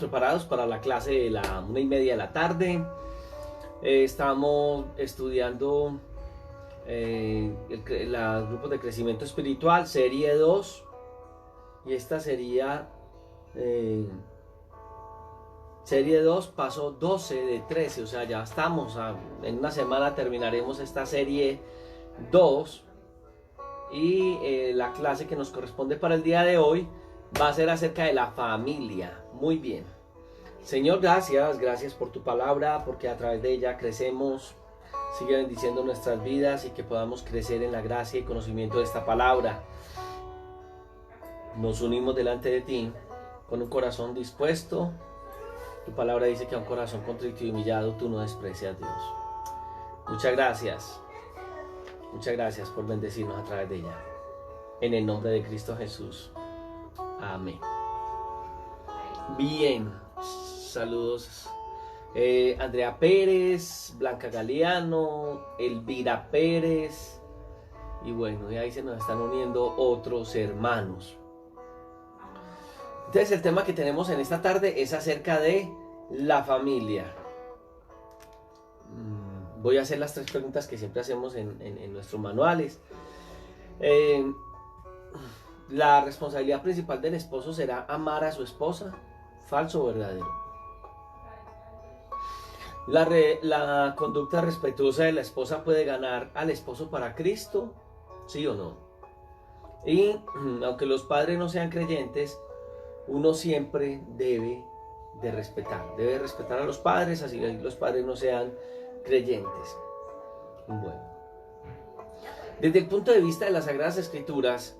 Preparados para la clase de la 1:30 de la tarde. Estamos estudiando los grupos de crecimiento espiritual, serie 2, y esta sería serie 2, paso 12 de 13, o sea, ya estamos, en una semana terminaremos esta serie 2, y la clase que nos corresponde para el día de hoy va a ser acerca de la familia. Muy bien. Señor, gracias por tu palabra, porque a través de ella crecemos. Sigue bendiciendo nuestras vidas y que podamos crecer en la gracia y conocimiento de esta palabra. Nos unimos delante de ti con un corazón dispuesto. Tu palabra dice que a un corazón contrito y humillado tú no desprecias, Dios. Muchas gracias por bendecirnos a través de ella. En el nombre de Cristo Jesús. Amén. Bien, saludos. Andrea Pérez, Blanca Galeano, Elvira Pérez, y bueno, y ahí se nos están uniendo otros hermanos. Entonces el tema que tenemos en esta tarde es acerca de la familia. Voy a hacer las 3 preguntas que siempre hacemos en nuestros manuales. La responsabilidad principal del esposo será amar a su esposa. ¿Falso o verdadero? La conducta respetuosa de la esposa puede ganar al esposo para Cristo, ¿sí o no? Y aunque los padres no sean creyentes, uno siempre debe respetar a los padres, así que los padres no sean creyentes. Bueno, desde el punto de vista de las Sagradas Escrituras,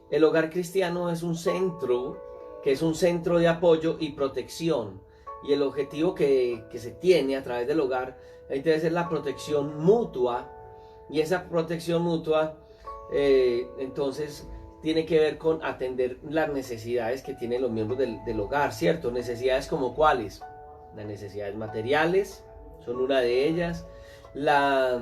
el hogar cristiano es un centro de apoyo y protección. Y el objetivo que se tiene a través del hogar debe ser la protección mutua. Y esa protección mutua entonces tiene que ver con atender las necesidades que tienen los miembros del hogar, ¿cierto? Necesidades como cuáles. Las necesidades materiales son una de ellas. La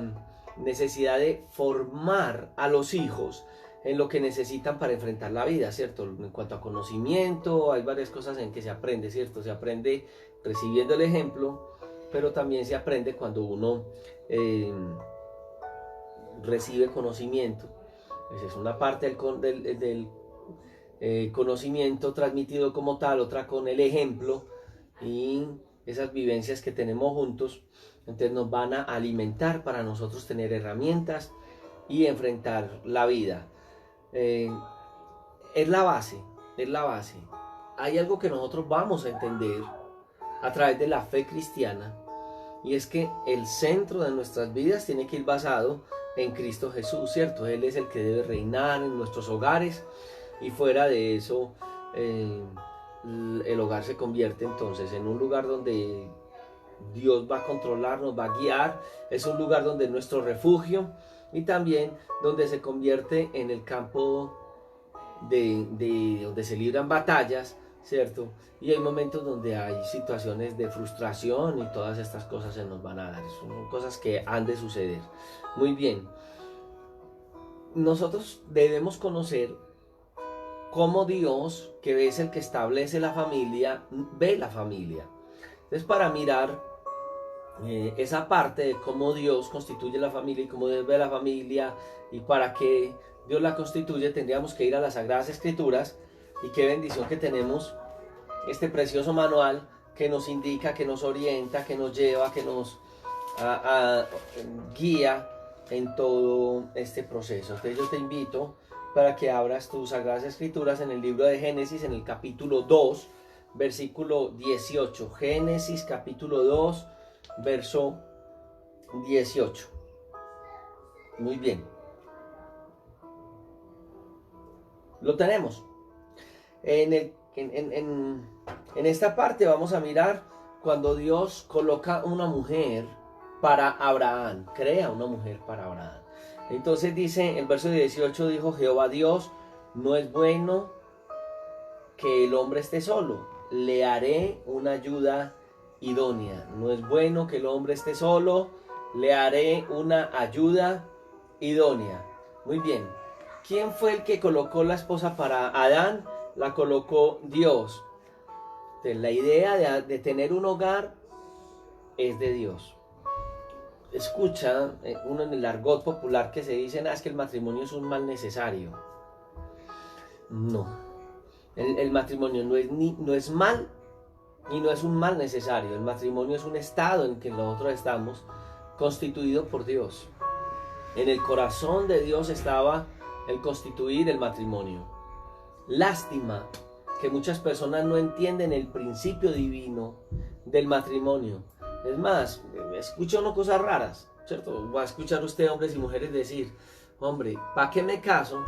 necesidad de formar a los hijos en lo que necesitan para enfrentar la vida, ¿cierto? En cuanto a conocimiento, hay varias cosas en que se aprende, ¿cierto? Se aprende recibiendo el ejemplo, pero también se aprende cuando uno recibe conocimiento. Esa es una parte del conocimiento transmitido como tal, otra con el ejemplo, y esas vivencias que tenemos juntos, entonces nos van a alimentar para nosotros tener herramientas y enfrentar la vida. Es la base. Hay algo que nosotros vamos a entender a través de la fe cristiana, y es que el centro de nuestras vidas tiene que ir basado en Cristo Jesús, ¿cierto? Él es el que debe reinar en nuestros hogares, y fuera de eso el hogar se convierte entonces en un lugar donde Dios va a controlar, nos va a guiar. Es un lugar donde es nuestro refugio, y también donde se convierte en el campo donde se libran batallas, ¿cierto? Y hay momentos donde hay situaciones de frustración, y todas estas cosas se nos van a dar. Son cosas que han de suceder. Muy bien. Nosotros debemos conocer cómo Dios, que es el que establece la familia, ve la familia. Entonces, para mirar esa parte de cómo Dios constituye la familia y cómo Dios ve la familia y para qué Dios la constituye, tendríamos que ir a las Sagradas Escrituras. Y qué bendición que tenemos este precioso manual que nos indica, que nos orienta, que nos lleva, que nos guía en todo este proceso. Entonces yo te invito para que abras tus Sagradas Escrituras en el libro de Génesis, en el capítulo 2, versículo 18. Génesis capítulo 2, verso 18. Muy bien. Lo tenemos. En esta parte vamos a mirar cuando Dios coloca una mujer para Abraham, crea una mujer para Abraham. Entonces dice, el verso 18, dijo Jehová Dios, no es bueno que el hombre esté solo, le haré una ayuda idónea. No es bueno que el hombre esté solo, le haré una ayuda idónea. Muy bien. ¿Quién fue el que colocó la esposa para Adán? La colocó Dios. Entonces, la idea de tener un hogar es de Dios. Escucha uno en el argot popular que se dice, es que el matrimonio es un mal necesario. No, el matrimonio no es mal y no es un mal necesario. El matrimonio es un estado en que nosotros estamos constituido por Dios. En el corazón de Dios estaba el constituir el matrimonio. Lástima que muchas personas no entienden el principio divino del matrimonio. Es más, escucha uno cosas raras, ¿cierto? Va a escuchar usted hombres y mujeres decir, hombre, ¿para qué me caso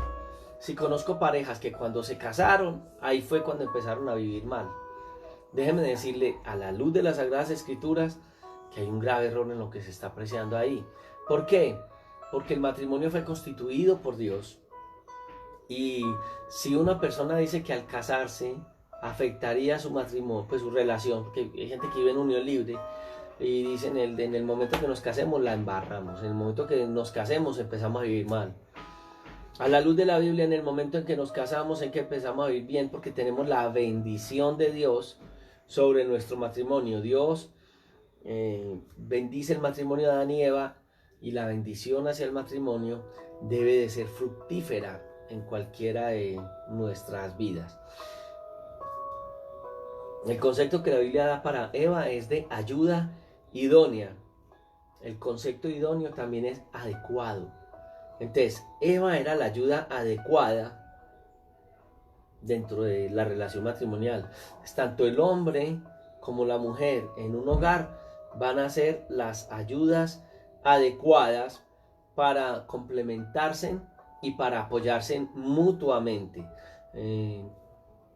si conozco parejas que cuando se casaron, ahí fue cuando empezaron a vivir mal? Déjeme decirle, a la luz de las Sagradas Escrituras, que hay un grave error en lo que se está apreciando ahí. ¿Por qué? Porque el matrimonio fue constituido por Dios. Y si una persona dice que al casarse afectaría su matrimonio, pues su relación, porque hay gente que vive en unión libre y dicen en el momento que nos casemos la embarramos, en el momento que nos casemos empezamos a vivir mal. A la luz de la Biblia, en el momento en que nos casamos, en que empezamos a vivir bien, porque tenemos la bendición de Dios sobre nuestro matrimonio. Dios bendice el matrimonio de Adán y Eva, y la bendición hacia el matrimonio debe de ser fructífera en cualquiera de nuestras vidas. El concepto que la Biblia da para Eva es de ayuda idónea. El concepto idóneo también es adecuado. Entonces, Eva era la ayuda adecuada dentro de la relación matrimonial. Tanto el hombre como la mujer en un hogar van a ser las ayudas adecuadas para complementarse y para apoyarse mutuamente.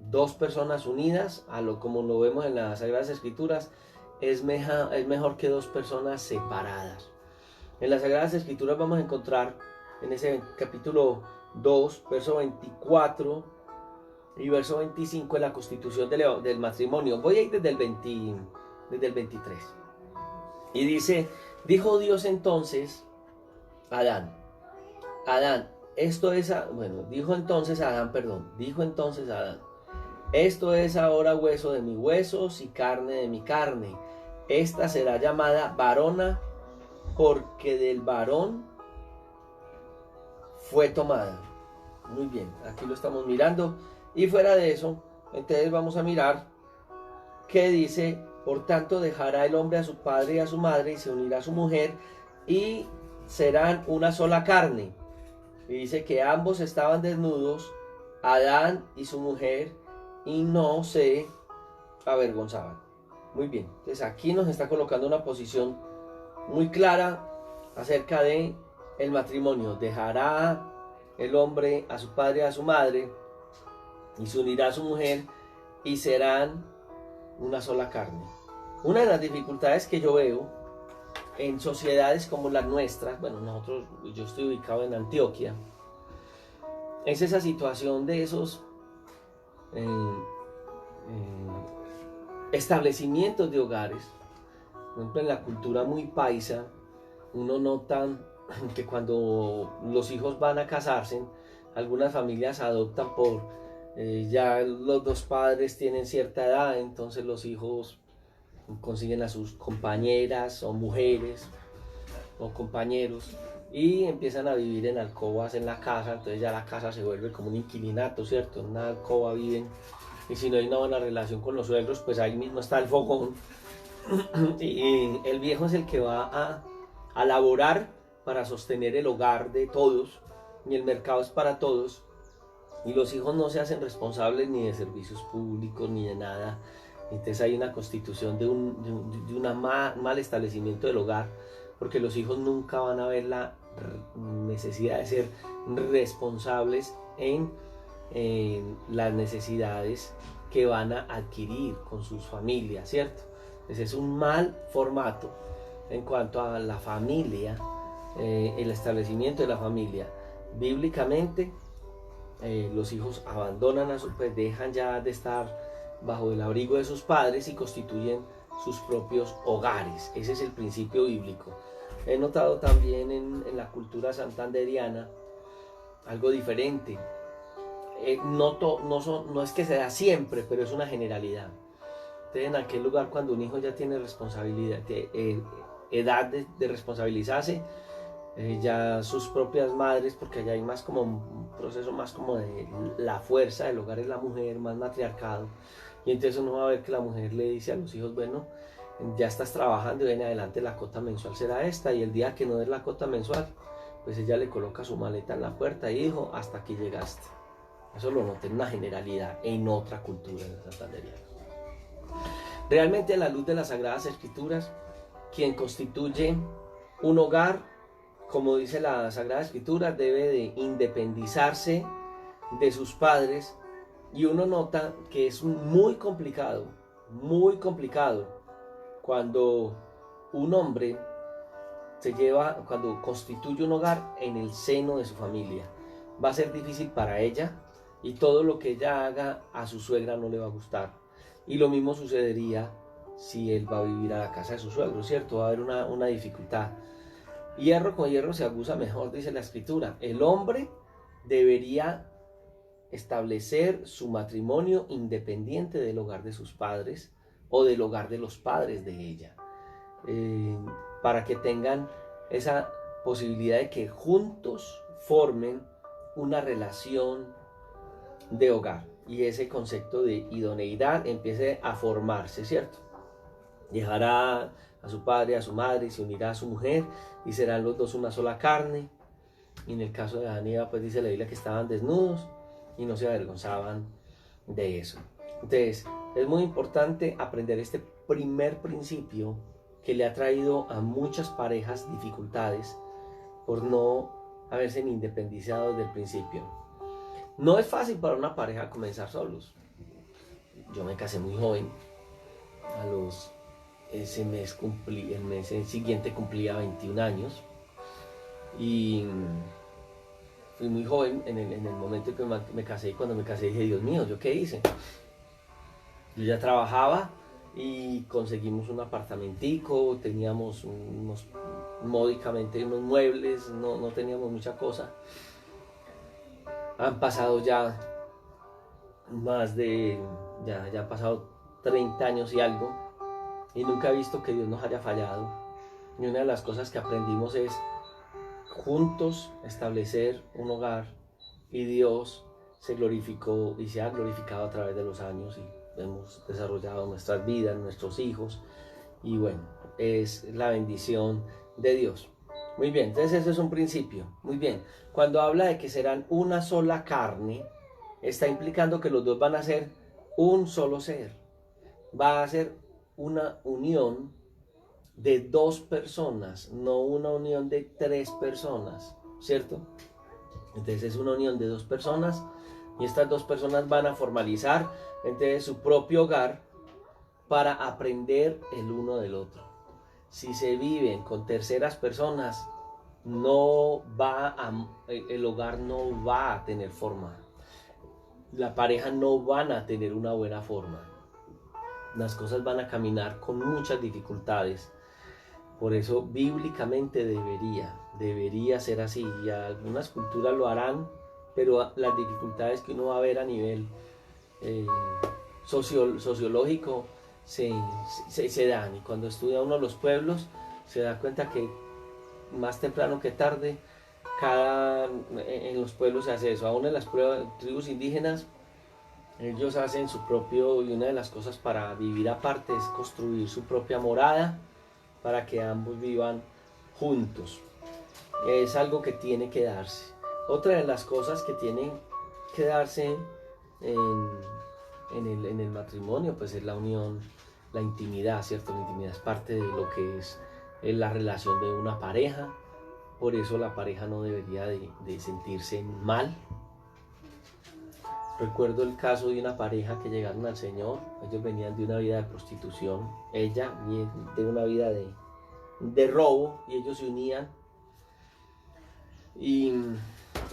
Dos personas unidas, como lo vemos en las Sagradas Escrituras, es mejor que dos personas separadas. En las Sagradas Escrituras vamos a encontrar en ese capítulo 2, verso 24 y verso 25, en la constitución del matrimonio. Voy a ir desde el 23. Y dice, dijo Dios entonces a Adán, dijo entonces Adán, esto es ahora hueso de mis huesos y carne de mi carne. Esta será llamada varona, porque del varón fue tomada. Muy bien, aquí lo estamos mirando. Y fuera de eso, entonces vamos a mirar que dice, por tanto dejará el hombre a su padre y a su madre y se unirá a su mujer y serán una sola carne. Y dice que ambos estaban desnudos, Adán y su mujer, y no se avergonzaban. Muy bien, entonces aquí nos está colocando una posición muy clara acerca de el matrimonio. Dejará el hombre a su padre y a su madre y se unirá a su mujer y serán una sola carne. Una de las dificultades que yo veo en sociedades como las nuestras, yo estoy ubicado en Antioquia, es esa situación de esos establecimientos de hogares. Por ejemplo, en la cultura muy paisa, uno nota que cuando los hijos van a casarse, algunas familias adoptan ya los dos padres tienen cierta edad, entonces los hijos consiguen a sus compañeras o mujeres o compañeros y empiezan a vivir en alcobas en la casa. Entonces ya la casa se vuelve como un inquilinato, ¿cierto? En una alcoba viven, y si no hay una buena relación con los suegros, pues ahí mismo está el fogón. Y el viejo es el que va a laborar para sostener el hogar de todos, y el mercado es para todos, y los hijos no se hacen responsables ni de servicios públicos ni de nada. Entonces hay una constitución de un mal establecimiento del hogar, porque los hijos nunca van a ver la necesidad de ser responsables en las necesidades que van a adquirir con sus familias, ¿cierto? Entonces es un mal formato en cuanto a la familia, el establecimiento de la familia. Bíblicamente, los hijos abandonan pues dejan ya de estar bajo el abrigo de sus padres y constituyen sus propios hogares. Ese es el principio bíblico. He notado también en la cultura santanderiana algo diferente. No es que sea siempre, pero es una generalidad. Entonces, en aquel lugar, cuando un hijo ya tiene responsabilidad, edad de responsabilizarse, ya sus propias madres, porque allá hay más como un proceso más como de la fuerza del hogar es la mujer, más matriarcado, y entonces uno va a ver que la mujer le dice a los hijos, bueno, ya estás trabajando y en adelante la cuota mensual será esta, y el día que no des la cuota mensual, pues ella le coloca su maleta en la puerta y dijo, hasta aquí llegaste. Eso lo noté en una generalidad, en otra cultura de Santander. Realmente, a la luz de las Sagradas Escrituras, quien constituye un hogar, como dice la Sagrada Escritura, debe de independizarse de sus padres, y uno nota que es muy complicado cuando un hombre cuando constituye un hogar en el seno de su familia. Va a ser difícil para ella, y todo lo que ella haga a su suegra no le va a gustar. Y lo mismo sucedería si él va a vivir a la casa de su suegro, ¿cierto? Va a haber una dificultad. Hierro con hierro se aguza mejor, dice la Escritura. El hombre debería establecer su matrimonio independiente del hogar de sus padres o del hogar de los padres de ella, para que tengan esa posibilidad de que juntos formen una relación de hogar y ese concepto de idoneidad empiece a formarse, ¿cierto? Dejará a su padre, a su madre, y se unirá a su mujer y serán los dos una sola carne. Y en el caso de Adán y Eva, pues dice la Biblia que estaban desnudos y no se avergonzaban de eso. Entonces, es muy importante aprender este primer principio que le ha traído a muchas parejas dificultades por no haberse independizado desde el principio. No es fácil para una pareja comenzar solos. Yo me casé muy joven. El mes siguiente cumplía 21 años. Y fui muy joven en el momento en que me casé. Y cuando me casé dije, Dios mío, ¿yo qué hice? Yo ya trabajaba y conseguimos un apartamentico, teníamos módicamente unos muebles, no teníamos mucha cosa. Han pasado ya ya han pasado 30 años y algo, y nunca he visto que Dios nos haya fallado. Y una de las cosas que aprendimos es juntos establecer un hogar, y Dios se glorificó y se ha glorificado a través de los años, y hemos desarrollado nuestras vidas, nuestros hijos, y bueno, es la bendición de Dios. Muy bien, entonces ese es un principio. Muy bien, cuando habla de que serán una sola carne, está implicando que los dos van a ser un solo ser. Va a ser una unión de dos personas, no una unión de tres personas, ¿cierto? Entonces es una unión de dos personas, y estas dos personas van a formalizar entonces su propio hogar para aprender el uno del otro. Si se viven con terceras personas, el hogar no va a tener forma. La pareja no van a tener una buena forma. Las cosas van a caminar con muchas dificultades. Por eso bíblicamente debería ser así. Y algunas culturas lo harán, pero las dificultades que uno va a ver a nivel sociológico se dan. Y cuando estudia uno los pueblos, se da cuenta que más temprano que tarde, en los pueblos se hace eso. Aún en las tribus indígenas, ellos hacen su propio, y una de las cosas para vivir aparte es construir su propia morada para que ambos vivan juntos. Es algo que tiene que darse. Otra de las cosas que tienen que darse en el matrimonio, pues es la unión, la intimidad, ¿cierto? La intimidad es parte de lo que es la relación de una pareja. Por eso la pareja no debería de sentirse mal. Recuerdo el caso de una pareja que llegaron al Señor. Ellos venían de una vida de prostitución, ella de una vida de robo, y ellos se unían. Y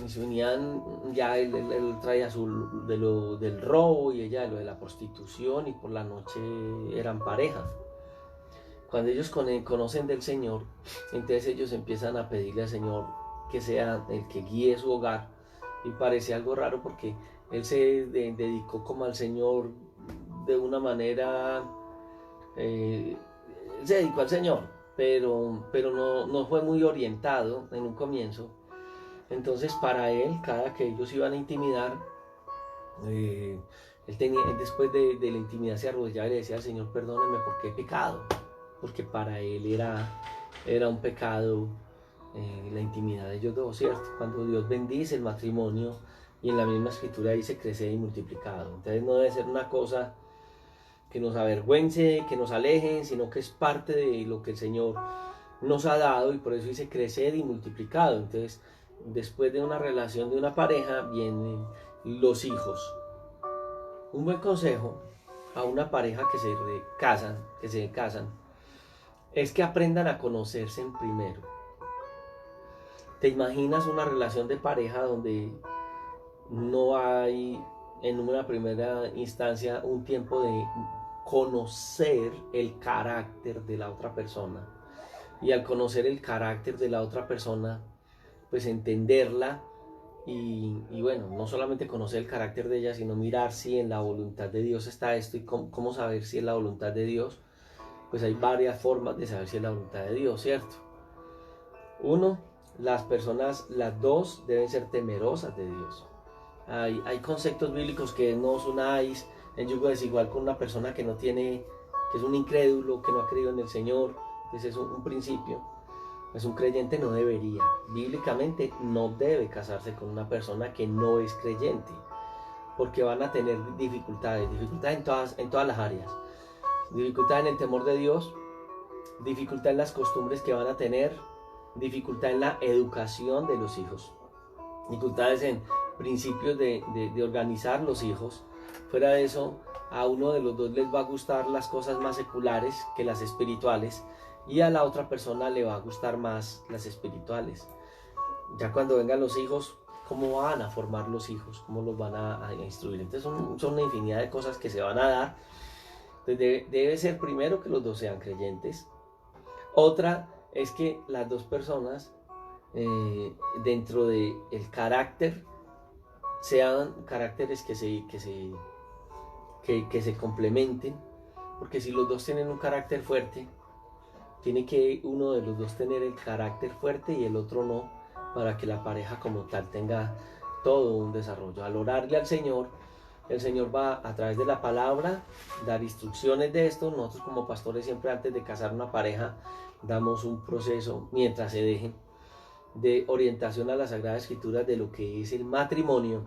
se unían, ya él traía del robo y ella de lo de la prostitución, y por la noche eran pareja. Cuando ellos conocen del Señor, entonces ellos empiezan a pedirle al Señor que sea el que guíe su hogar. Y parece algo raro porque él se dedicó como al Señor de una manera se dedicó al Señor, pero no fue muy orientado en un comienzo. Entonces para él, cada que ellos iban a intimidar, él después de la intimidad se arrodillaba y le decía al Señor, perdóneme porque he pecado, porque para él era un pecado la intimidad de ellos dos, ¿cierto? Cuando Dios bendice el matrimonio, y en la misma escritura dice crecer y multiplicado. Entonces no debe ser una cosa que nos avergüence, que nos alejen, sino que es parte de lo que el Señor nos ha dado, y por eso dice crecer y multiplicado. Entonces, después de una relación de una pareja vienen los hijos. Un buen consejo a una pareja que se casan, es que aprendan a conocerse en primero. ¿Te imaginas una relación de pareja donde no hay en una primera instancia un tiempo de conocer el carácter de la otra persona? Y al conocer el carácter de la otra persona, pues entenderla y bueno, no solamente conocer el carácter de ella, sino mirar si en la voluntad de Dios está esto, y cómo saber si es la voluntad de Dios. Pues hay varias formas de saber si es la voluntad de Dios, ¿cierto? Uno, las dos deben ser temerosas de Dios. Hay conceptos bíblicos que no os unáis en yugo desigual con una persona que es un incrédulo, que no ha creído en el Señor. Ese es un principio. Pues un creyente no debería, bíblicamente no debe casarse con una persona que no es creyente, porque van a tener dificultades en todas las áreas. Dificultad en el temor de Dios, dificultad en las costumbres que van a tener, dificultad en la educación de los hijos, dificultades en principios de organizar los hijos. Fuera de eso, a uno de los dos les va a gustar las cosas más seculares que las espirituales, y a la otra persona le va a gustar más las espirituales. Ya cuando vengan los hijos, ¿cómo van a formar los hijos? ¿Cómo los van a instruir? Entonces son una infinidad de cosas que se van a dar. Entonces debe ser primero que los dos sean creyentes. Otra es que las dos personas dentro del carácter sean caracteres que se complementen, porque si los dos tienen un carácter fuerte, tiene que uno de los dos tener el carácter fuerte y el otro no, para que la pareja como tal tenga todo un desarrollo. Al orarle al Señor, el Señor va a través de la palabra dar instrucciones de esto. Nosotros como pastores siempre antes de casar una pareja damos un proceso mientras se dejen de orientación a las Sagradas Escrituras de lo que es el matrimonio,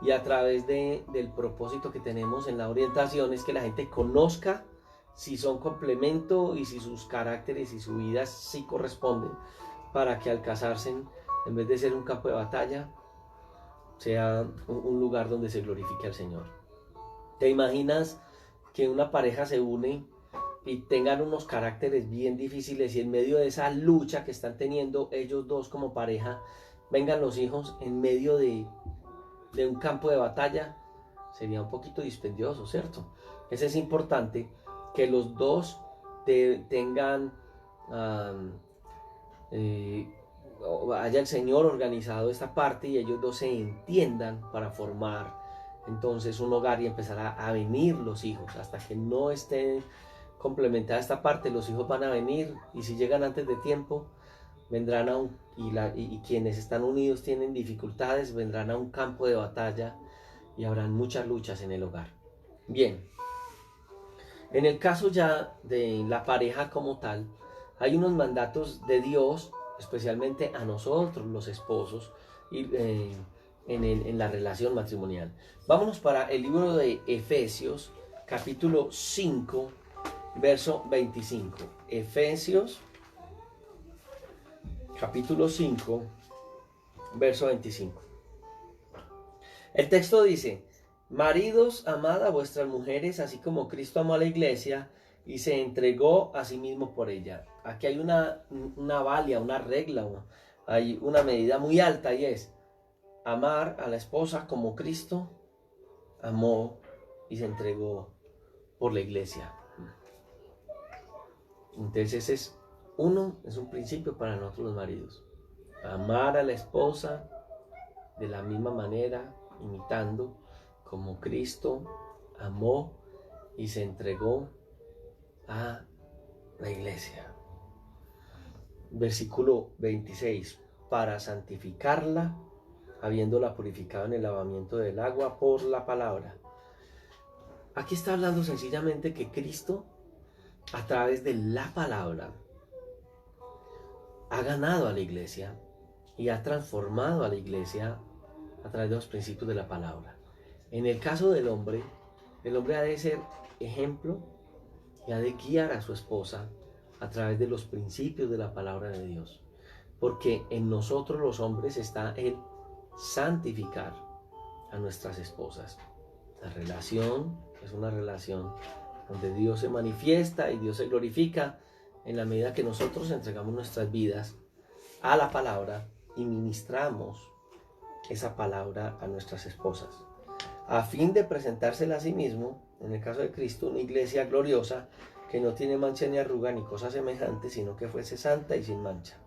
y a través del propósito que tenemos en la orientación es que la gente conozca si son complemento y si sus caracteres y su vida sí corresponden, para que al casarse, en vez de ser un campo de batalla, sea un lugar donde se glorifique al Señor. ¿Te imaginas que una pareja se une y tengan unos caracteres bien difíciles, y en medio de esa lucha que están teniendo ellos dos como pareja, vengan los hijos en medio de un campo de batalla? Sería un poquito dispendioso, ¿cierto? Eso es importante, que los dos tengan, haya el Señor organizado esta parte y ellos dos se entiendan para formar entonces un hogar y empezar a venir los hijos. Hasta que no esté complementada esta parte, los hijos van a venir, y si llegan antes de tiempo, vendrán y quienes están unidos tienen dificultades, vendrán a un campo de batalla y habrán muchas luchas en el hogar. Bien, en el caso ya de la pareja como tal, hay unos mandatos de Dios, especialmente a nosotros los esposos, en la relación matrimonial. Vámonos para el libro de Efesios, capítulo 5, verso 25. Efesios, capítulo 5, verso 25. El texto dice: maridos, amad a vuestras mujeres, así como Cristo amó a la iglesia y se entregó a sí mismo por ella. Aquí hay una valia, una regla, hay una medida muy alta, y es amar a la esposa como Cristo amó y se entregó por la iglesia. Entonces ese es un principio para nosotros los maridos: amar a la esposa de la misma manera, imitando como Cristo amó y se entregó a la iglesia. Versículo 26, para santificarla, habiéndola purificado en el lavamiento del agua por la palabra. Aquí está hablando sencillamente que Cristo, a través de la palabra, ha ganado a la iglesia y ha transformado a la iglesia a través de los principios de la palabra. En el caso del hombre, el hombre ha de ser ejemplo y ha de guiar a su esposa a través de los principios de la palabra de Dios. Porque en nosotros los hombres está el santificar a nuestras esposas. La relación es una relación donde Dios se manifiesta y Dios se glorifica en la medida que nosotros entregamos nuestras vidas a la palabra y ministramos esa palabra a nuestras esposas, a fin de presentársela a sí mismo, en el caso de Cristo, una iglesia gloriosa que no tiene mancha ni arruga ni cosa semejante, sino que fuese santa y sin mancha.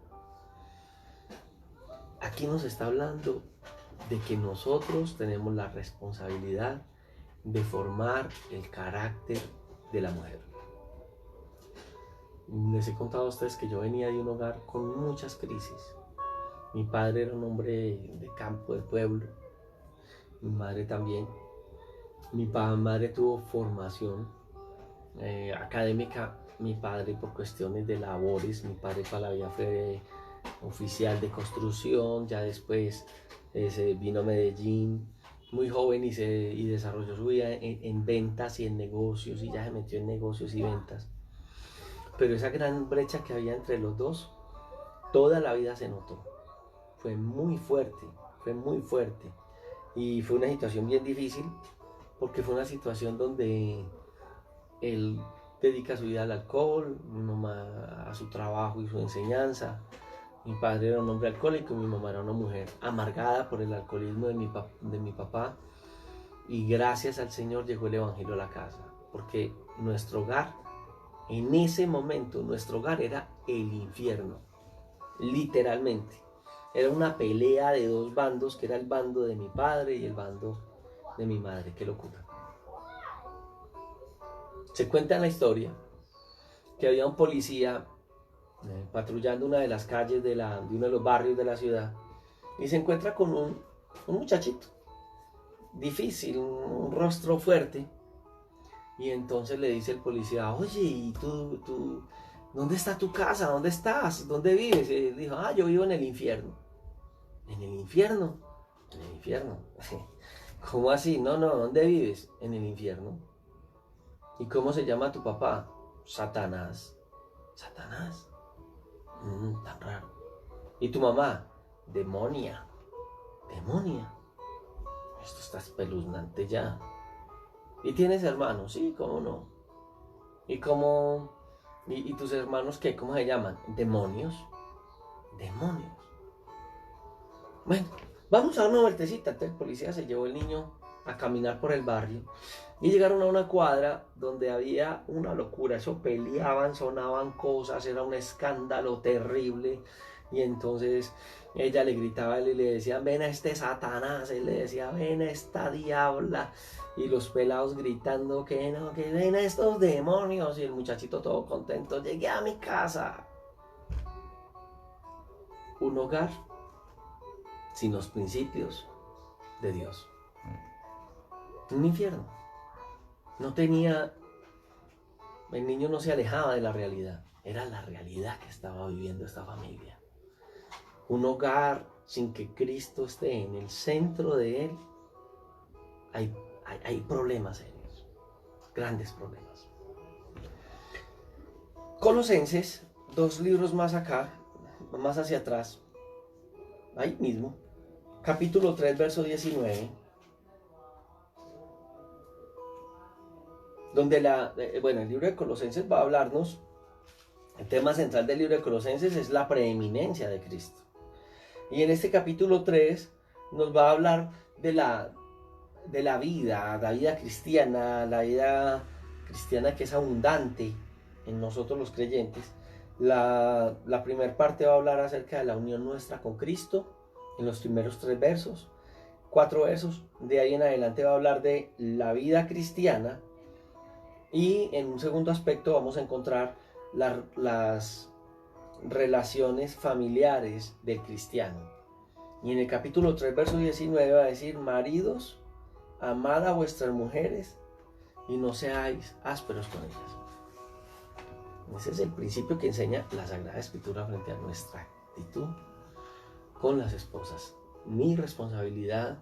Aquí nos está hablando de que nosotros tenemos la responsabilidad de formar el carácter de la mujer. Les he contado a ustedes que yo venía de un hogar con muchas crisis. Mi padre era un hombre de campo, de pueblo. Mi madre también. Mi madre tuvo formación académica. Mi padre por cuestiones de labores. Mi padre toda la vida fue oficial de construcción. Ya después se vino a Medellín muy joven y desarrolló su vida en ventas y en negocios. Y ya se metió en negocios y ventas. Pero esa gran brecha que había entre los dos, toda la vida se notó. Fue muy fuerte, fue muy fuerte. Y fue una situación bien difícil, porque fue una situación donde él dedica su vida al alcohol, mi mamá a su trabajo y su enseñanza. Mi padre era un hombre alcohólico y mi mamá era una mujer amargada por el alcoholismo de mi papá. Y gracias al Señor llegó el evangelio a la casa, porque nuestro hogar, en ese momento, nuestro hogar era el infierno, literalmente. Era una pelea de dos bandos, que era el bando de mi padre y el bando de mi madre. ¡Qué locura! Se cuenta en la historia que había un policía patrullando una de las calles de uno de los barrios de la ciudad y se encuentra con un muchachito difícil, un rostro fuerte, y entonces le dice el policía: oye, ¿y tú dónde está tu casa? ¿Dónde estás? ¿Dónde vives? Y él dijo: yo vivo en el infierno. ¿En el infierno? En el infierno. ¿Cómo así? No, ¿dónde vives? En el infierno. ¿Y cómo se llama tu papá? Satanás. ¿Satanás? Tan raro. ¿Y tu mamá? Demonia. Demonia. Esto está espeluznante ya. ¿Y tienes hermanos? Sí, ¿cómo no? ¿Y cómo? ¿Y tus hermanos qué? ¿Cómo se llaman? Demonios. Demonios. Bueno, vamos a dar una vueltecita. Entonces el policía se llevó el niño a caminar por el barrio y llegaron a una cuadra donde había una locura. Eso peleaban, sonaban cosas, era un escándalo terrible. Y entonces ella le gritaba a él y le decía: ven a este Satanás. Él le decía: ven a esta diabla. Y los pelados gritando que no, que ven a estos demonios. Y el muchachito todo contento: llegué a mi casa. Un hogar sin los principios de Dios. Un infierno. No tenía... El niño no se alejaba de la realidad. Era la realidad que estaba viviendo esta familia. Un hogar sin que Cristo esté en el centro de él. Hay problemas serios. Grandes problemas. Colosenses, 2 libros más acá, más hacia atrás, ahí mismo, capítulo 3, verso 19, donde el libro de Colosenses va a hablarnos, el tema central del libro de Colosenses es la preeminencia de Cristo. Y en este capítulo 3 nos va a hablar de la vida cristiana, la vida cristiana que es abundante en nosotros los creyentes. La primera parte va a hablar acerca de la unión nuestra con Cristo, en los primeros 3 versos, 4 versos. De ahí en adelante va a hablar de la vida cristiana, Y en un segundo aspecto vamos a encontrar las relaciones familiares del cristiano. Y en el capítulo 3, verso 19 va a decir: maridos, amad a vuestras mujeres y no seáis ásperos con ellas. Ese es el principio que enseña la Sagrada Escritura frente a nuestra actitud con las esposas. Mi responsabilidad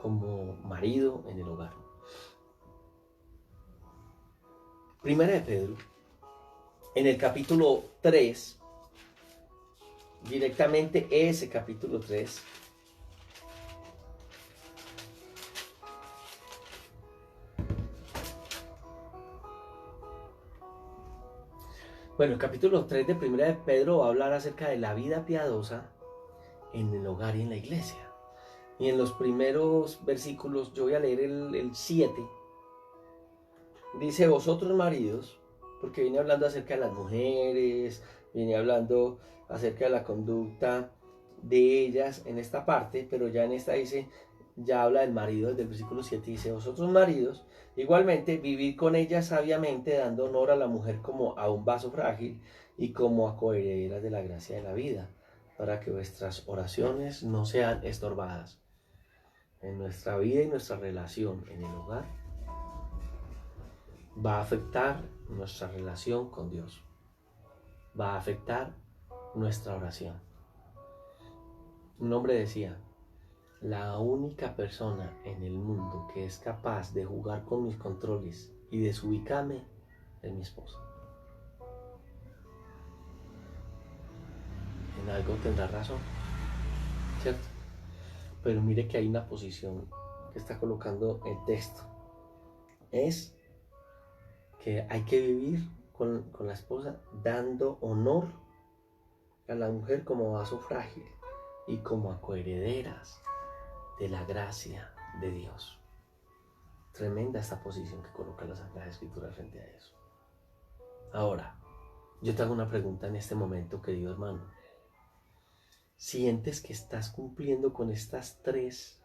como marido en el hogar. Primera de Pedro, en el capítulo 3, directamente ese capítulo 3, bueno, el capítulo 3 de Primera de Pedro va a hablar acerca de la vida piadosa en el hogar y en la iglesia. Y en los primeros versículos, yo voy a leer el 7, dice: vosotros maridos, porque viene hablando acerca de las mujeres, viene hablando acerca de la conducta de ellas en esta parte, pero ya en esta dice, ya habla del marido, desde el versículo 7 dice: vosotros maridos, igualmente vivid con ellas sabiamente, dando honor a la mujer como a un vaso frágil y como a coherederas de la gracia de la vida, para que vuestras oraciones no sean estorbadas. En nuestra vida y nuestra relación en el hogar va a afectar nuestra relación con Dios, va a afectar nuestra oración. Un hombre decía: la única persona en el mundo que es capaz de jugar con mis controles y desubicarme es mi esposa. En algo tendrá razón, ¿cierto? Pero mire que hay una posición que está colocando el texto. Es que hay que vivir con la esposa dando honor a la mujer como vaso frágil y como a coherederas de la gracia de Dios. Tremenda esta posición que coloca la Sagrada Escritura frente a eso. Ahora, yo te hago una pregunta en este momento, querido hermano. ¿Sientes que estás cumpliendo con estas 3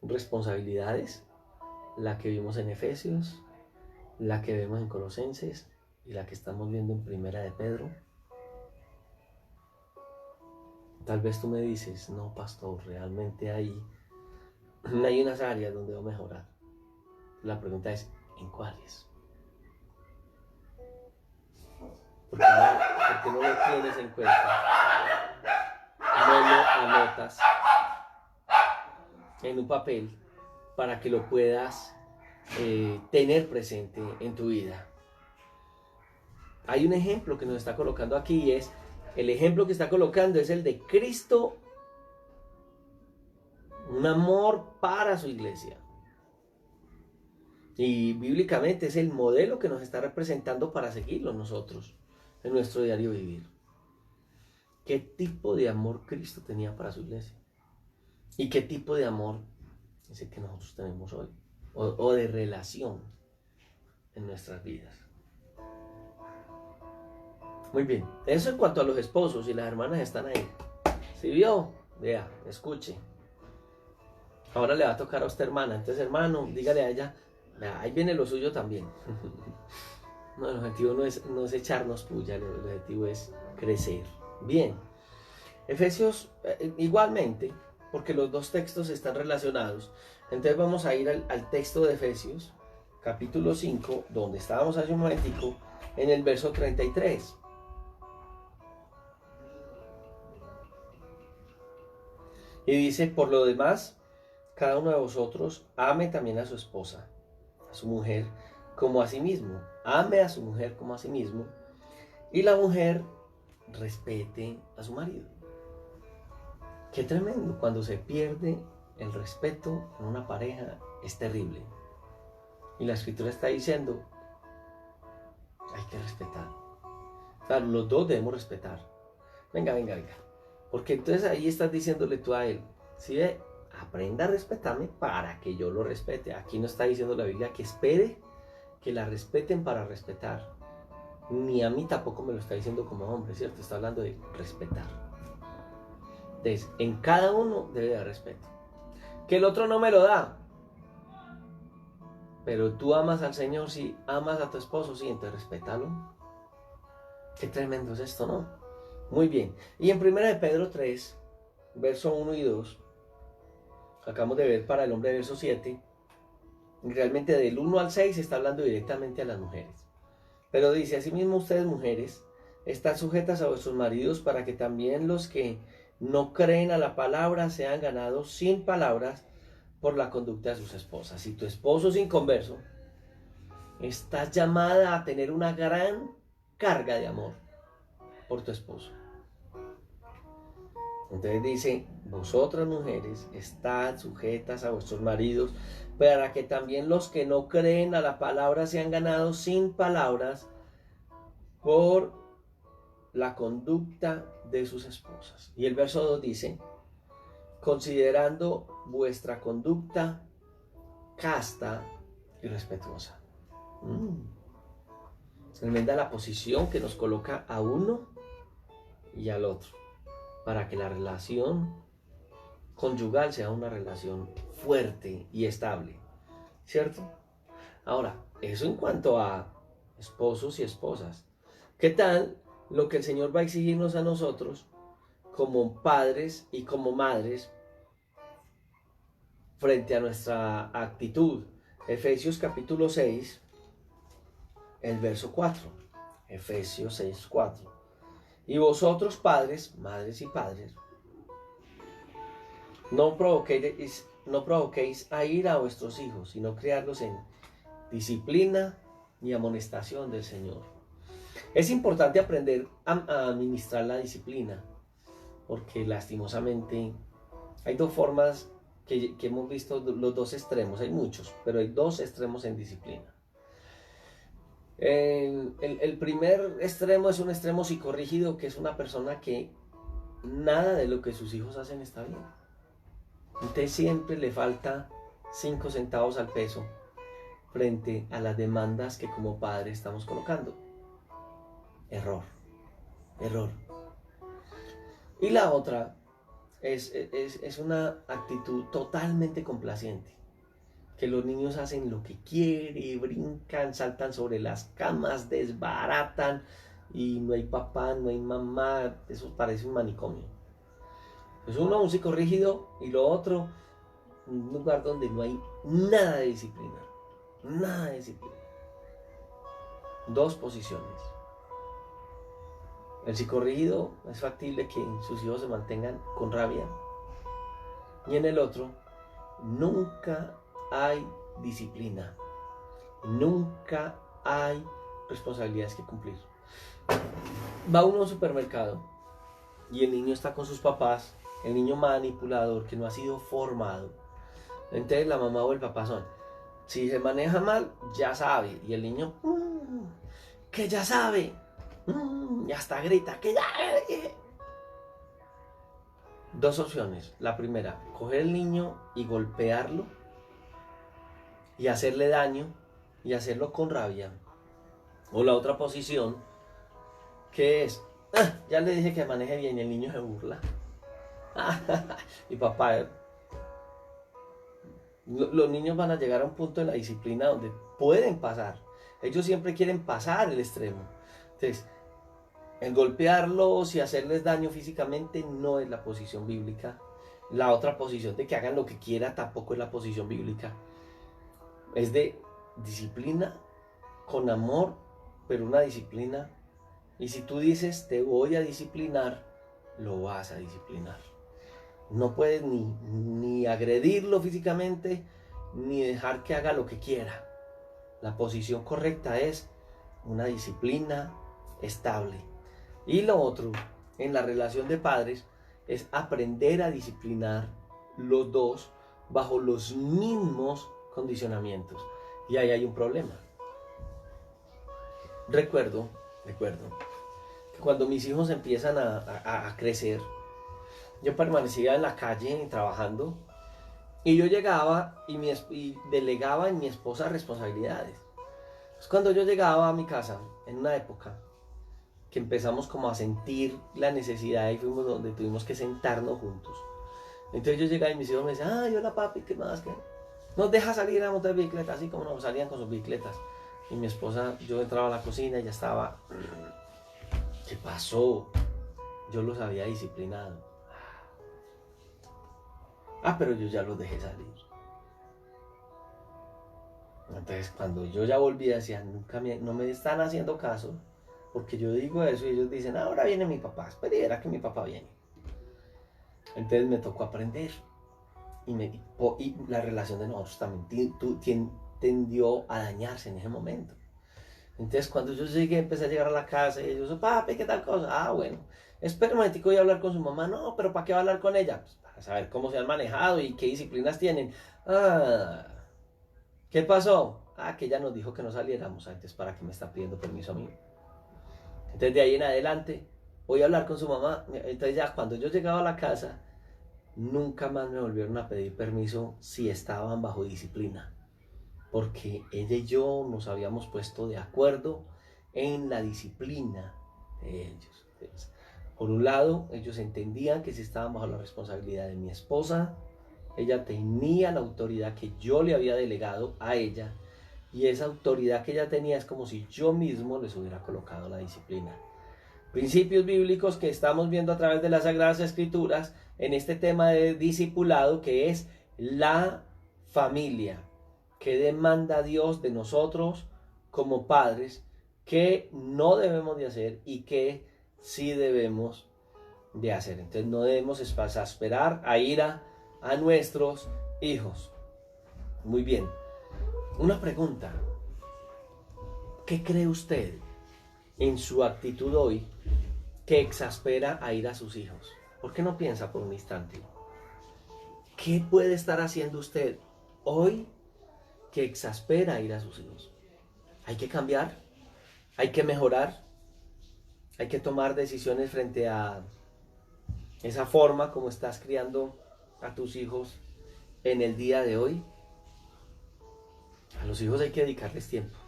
responsabilidades? La que vimos en Efesios, la que vemos en Colosenses y la que estamos viendo en Primera de Pedro. Tal vez tú me dices: no, pastor, realmente hay unas áreas donde debo mejorar. La pregunta es: ¿en cuáles? ¿Por qué no lo tienes en cuenta? No lo anotas en un papel para que lo puedas tener presente en tu vida. Hay un ejemplo que nos está colocando aquí, y es el ejemplo que está colocando es el de Cristo, un amor para su iglesia. Y bíblicamente es el modelo que nos está representando para seguirlo nosotros en nuestro diario vivir. ¿Qué tipo de amor Cristo tenía para su iglesia? ¿Y qué tipo de amor es el que nosotros tenemos hoy? O de relación en nuestras vidas. Muy bien, eso en cuanto a los esposos, y las hermanas están ahí. ¿Sí vio? Vea, escuche. Ahora le va a tocar a usted, hermana. Entonces, hermano, dígale a ella: vea, ahí viene lo suyo también. No, el objetivo no es echarnos puya, el objetivo es crecer. Bien, Efesios igualmente, porque los dos textos están relacionados. Entonces vamos a ir al texto de Efesios, capítulo 5, donde estábamos hace un momentico, en el verso 33. Y dice: por lo demás, cada uno de vosotros ame también a su esposa, a su mujer, como a sí mismo. Ame a su mujer como a sí mismo. Y la mujer respete a su marido. Qué tremendo. Cuando se pierde el respeto en una pareja, es terrible. Y la Escritura está diciendo: hay que respetar. Claro, los dos debemos respetar. Venga. Porque entonces ahí estás diciéndole tú a él: ¿sí ve? Aprenda a respetarme para que yo lo respete. Aquí no está diciendo la Biblia que espere que la respeten para respetar. Ni a mí tampoco me lo está diciendo como hombre, ¿cierto? Está hablando de respetar. Entonces, en cada uno debe haber respeto. Que el otro no me lo da. Pero tú amas al Señor, sí, amas a tu esposo, sí, entonces respétalo. Qué tremendo es esto, ¿no? Muy bien. Y en 1 de Pedro 3, verso 1 y 2, acabamos de ver para el hombre verso 7, realmente del 1 al 6 está hablando directamente a las mujeres. Pero dice, asimismo ustedes mujeres, están sujetas a vuestros maridos para que también los que no creen a la palabra sean ganados sin palabras por la conducta de sus esposas. Si tu esposo es inconverso, estás llamada a tener una gran carga de amor por tu esposo. Entonces dice, vosotras mujeres, estad sujetas a vuestros maridos, para que también los que no creen a la palabra sean ganados sin palabras por la conducta de sus esposas. Y el verso 2 dice, considerando vuestra conducta casta y respetuosa. Tremenda la posición que nos coloca a uno y al otro, para que la relación conyugal sea una relación fuerte y estable, ¿cierto? Ahora, eso en cuanto a esposos y esposas. ¿Qué tal lo que el Señor va a exigirnos a nosotros como padres y como madres frente a nuestra actitud? Efesios capítulo 6, el verso 4. Efesios 6, 4. Y vosotros padres, madres y padres, no provoquéis a ira a vuestros hijos, sino criarlos en disciplina y amonestación del Señor. Es importante aprender a administrar la disciplina, porque lastimosamente hay dos formas que hemos visto, los dos extremos, hay muchos, pero hay dos extremos en disciplina. El primer extremo es un extremo psicorrígido, que es una persona que nada de lo que sus hijos hacen está bien. Entonces siempre le falta 5 centavos al peso frente a las demandas que como padre estamos colocando. Error. Y la otra es una actitud totalmente complaciente, que los niños hacen lo que quieren, brincan, saltan sobre las camas, desbaratan, y no hay papá, no hay mamá. Eso parece un manicomio. Pues uno, un psicorrígido, y lo otro, un lugar donde no hay nada de disciplina. Nada de disciplina. Dos posiciones. El psicorrígido es factible que sus hijos se mantengan con rabia. Y en el otro, nunca hay disciplina. Nunca hay responsabilidades que cumplir. Va uno a un supermercado y el niño está con sus papás, el niño manipulador que no ha sido formado. Entonces la mamá o el papá son, si se maneja mal, ya sabe. Y el niño, que ya sabe. Y hasta grita, que ya. Dos opciones. La primera, coger al niño y golpearlo y hacerle daño y hacerlo con rabia. O la otra posición, que es, ya le dije que maneje bien, y el niño se burla. Y papá, los niños van a llegar a un punto en la disciplina donde pueden pasar. Ellos siempre quieren pasar el extremo. Entonces, el golpearlos y hacerles daño físicamente no es la posición bíblica. La otra posición de que hagan lo que quieran tampoco es la posición bíblica. Es de disciplina con amor, pero una disciplina. Y si tú dices, te voy a disciplinar, lo vas a disciplinar. No puedes ni agredirlo físicamente, ni dejar que haga lo que quiera. La posición correcta es una disciplina estable. Y lo otro, en la relación de padres, es aprender a disciplinar los dos bajo los mismos condicionamientos. Y ahí hay un problema. Recuerdo que cuando mis hijos empiezan a crecer, yo permanecía en la calle trabajando, y yo llegaba y delegaba en mi esposa responsabilidades. Entonces, cuando yo llegaba a mi casa, en una época que empezamos como a sentir la necesidad y fuimos donde tuvimos que sentarnos juntos, entonces yo llegaba y mis hijos me decían, ay, hola papi, ¿qué más? ¿Qué? nos deja salir a montar bicicleta, así como nos salían con sus bicicletas. Y mi esposa, yo entraba a la cocina y ya estaba, ¿qué pasó? Yo los había disciplinado. Pero yo ya los dejé salir. Entonces cuando yo ya volví decía, no me están haciendo caso, porque yo digo eso y ellos dicen, ahora viene mi papá, espera y verá que mi papá viene. Entonces me tocó aprender y la relación de nosotros también tendió a dañarse en ese momento. Entonces cuando yo llegué, empecé a llegar a la casa y ellos, papi, ¿qué tal cosa? Bueno, espera un momentico, voy a hablar con su mamá. No, pero ¿para qué va a hablar con ella? Pues para saber cómo se han manejado y qué disciplinas tienen. ¿Qué pasó? Que ella nos dijo que no saliéramos antes. ¿Para qué me está pidiendo permiso a mí? Entonces de ahí en adelante voy a hablar con su mamá. Entonces ya cuando yo llegaba a la casa, nunca más me volvieron a pedir permiso si estaban bajo disciplina, porque ella y yo nos habíamos puesto de acuerdo en la disciplina de ellos. Entonces, por un lado, ellos entendían que si estaban bajo la responsabilidad de mi esposa, ella tenía la autoridad que yo le había delegado a ella, y esa autoridad que ella tenía es como si yo mismo les hubiera colocado la disciplina. Principios bíblicos que estamos viendo a través de las Sagradas Escrituras en este tema de discipulado, que es la familia. ¿Qué demanda Dios de nosotros como padres? ¿Qué no debemos de hacer y qué sí debemos de hacer? Entonces no debemos exasperar a ira a nuestros hijos. Muy bien. Una pregunta. ¿Qué cree usted en su actitud hoy que exaspera a ir a sus hijos? ¿Por qué no piensa por un instante? ¿Qué puede estar haciendo usted hoy que exaspera a ir a sus hijos? Hay que cambiar, hay que mejorar, hay que tomar decisiones frente a esa forma como estás criando a tus hijos en el día de hoy. A los hijos hay que dedicarles tiempo.